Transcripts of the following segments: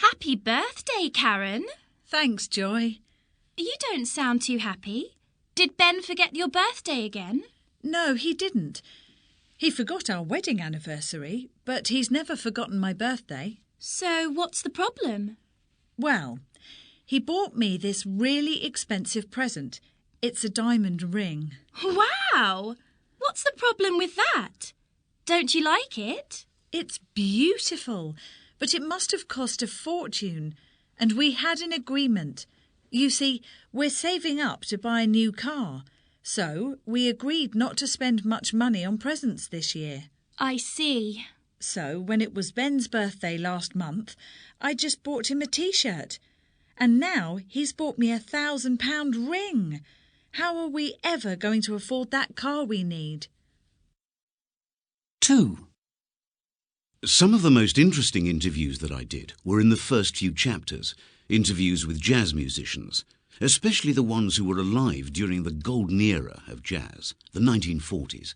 Happy birthday, Karen. Thanks, Joy. You don't sound too happy. Did Ben forget your birthday again? No, he didn't. He forgot our wedding anniversary, but he's never forgotten my birthday. So what's the problem? Well, he bought me this really expensive present. It's a diamond ring. Wow! What's the problem with that? Don't you like it? It's beautiful, but it must have cost a fortune. And we had an agreement. You see, we're saving up to buy a new car. So we agreed not to spend much money on presents this year. I see. So when it was Ben's birthday last month, I just bought him a T-shirt. And now he's bought me £1,000 ring. How are we ever going to afford that car we need? 2. Some of the most interesting interviews that I did were in the first few chapters, interviews with jazz musicians, especially the ones who were alive during the golden era of jazz, the 1940s.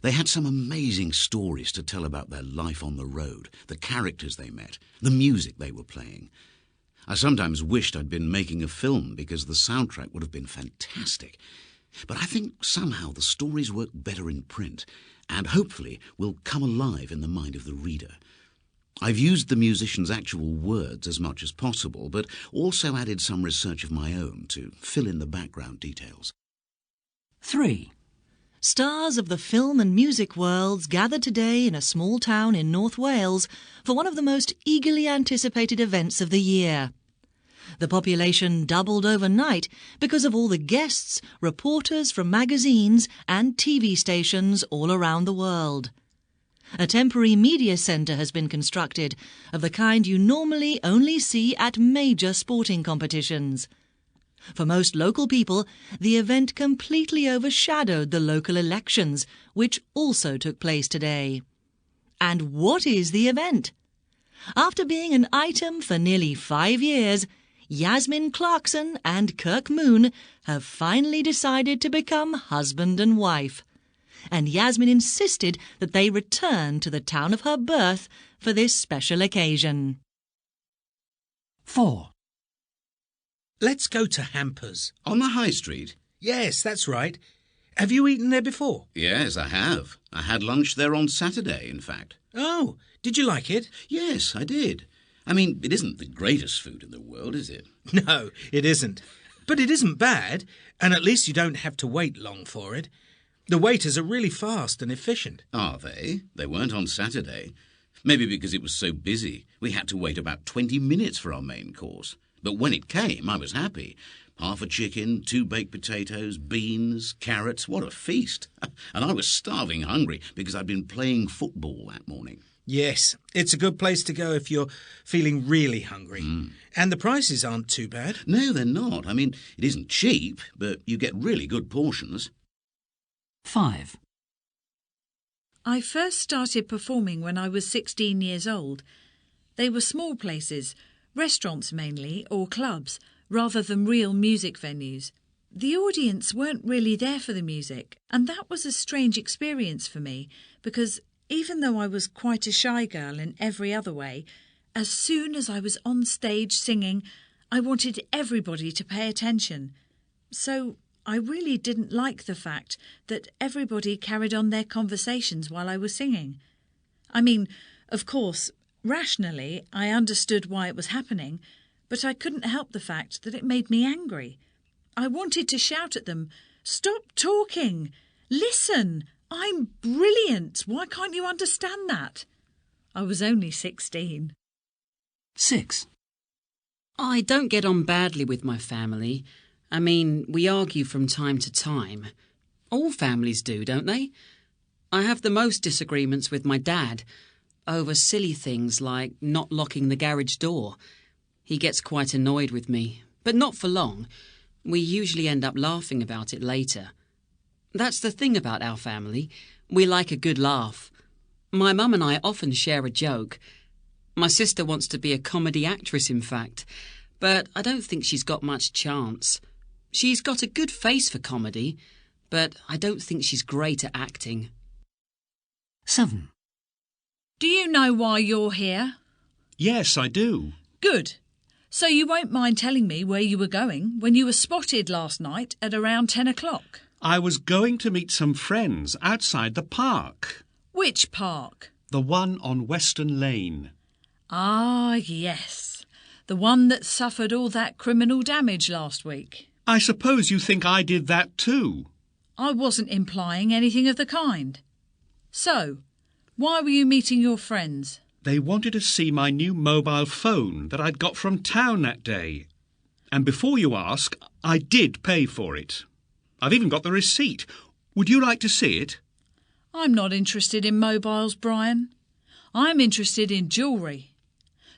They had some amazing stories to tell about their life on the road, the characters they met, the music they were playing. I sometimes wished I'd been making a film because the soundtrack would have been fantastic. But I think somehow the stories work better in print and hopefully will come alive in the mind of the reader. I've used the musicians' actual words as much as possible, but also added some research of my own to fill in the background details. 3. Stars of the film and music worlds gather today in a small town in North Wales for one of the most eagerly anticipated events of the year. The population doubled overnight because of all the guests, reporters from magazines and TV stations all around the world. A temporary media centre has been constructed, of the kind you normally only see at major sporting competitions. For most local people, the event completely overshadowed the local elections, which also took place today. And what is the event? After being an item for nearly 5 years, Yasmin Clarkson and Kirk Moon have finally decided to become husband and wife. And Yasmin insisted that they return to the town of her birth for this special occasion. 4. Let's go to Hampers. On the high street? Yes, that's right. Have you eaten there before? Yes, I have. I had lunch there on Saturday, in fact. Oh, did you like it? Yes, I did. I mean, it isn't the greatest food in the world, is it? No, it isn't. But it isn't bad, and at least you don't have to wait long for it. The waiters are really fast and efficient. Are they? They weren't on Saturday. Maybe because it was so busy. We had to wait about 20 minutes for our main course. But when it came, I was happy. Half a chicken, 2 baked potatoes, beans, carrots. What a feast. And I was starving hungry because I'd been playing football that morning. Yes, it's a good place to go if you're feeling really hungry. And the prices aren't too bad. No, they're not. I mean, it isn't cheap, but you get really good portions. 5. I first started performing when I was 16 years old. They were small places, restaurants mainly, or clubs, rather than real music venues. The audience weren't really there for the music, and that was a strange experience for me, because even though I was quite a shy girl in every other way, as soon as I was on stage singing, I wanted everybody to pay attention. So I really didn't like the fact that everybody carried on their conversations while I was singing. I mean, of course, rationally, I understood why it was happening, but I couldn't help the fact that it made me angry. I wanted to shout at them, "Stop talking! Listen! I'm brilliant! Why can't you understand that?" I was only 16. 6. I don't get on badly with my family. I mean, we argue from time to time. All families do, don't they? I have the most disagreements with my dad over silly things like not locking the garage door. He gets quite annoyed with me, but not for long. We usually end up laughing about it later. That's the thing about our family. We like a good laugh. My mum and I often share a joke. My sister wants to be a comedy actress, in fact, but I don't think she's got much chance. She's got a good face for comedy, but I don't think she's great at acting. 7. Do you know why you're here? Yes, I do. Good. So you won't mind telling me where you were going when you were spotted last night at around 10 o'clock? I was going to meet some friends outside the park. Which park? The one on Western Lane. Ah, yes. The one that suffered all that criminal damage last week. I suppose you think I did that too. I wasn't implying anything of the kind. So, why were you meeting your friends? They wanted to see my new mobile phone that I'd got from town that day. And before you ask, I did pay for it. I've even got the receipt. Would you like to see it? I'm not interested in mobiles, Brian. I'm interested in jewellery.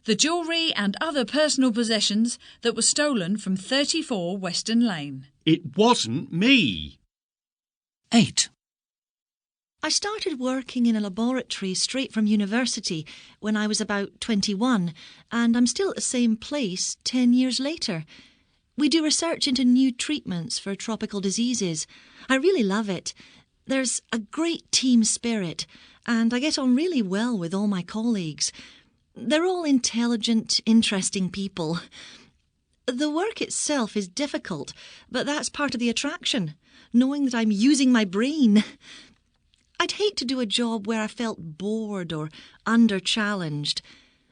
The jewellery and other personal possessions that were stolen from 34 Western Lane. It wasn't me. 8. I started working in a laboratory straight from university when I was about 21, and I'm still at the same place 10 years later. We do research into new treatments for tropical diseases. I really love it. There's a great team spirit, and I get on really well with all my colleagues. They're all intelligent, interesting people. The work itself is difficult, but that's part of the attraction, knowing that I'm using my brain. I'd hate to do a job where I felt bored or under-challenged.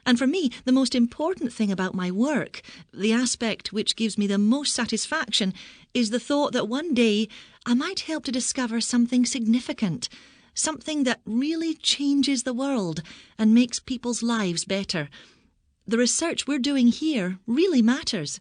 And for me, the most important thing about my work, the aspect which gives me the most satisfaction, is the thought that one day I might help to discover something significant, something that really changes the world and makes people's lives better. The research we're doing here really matters.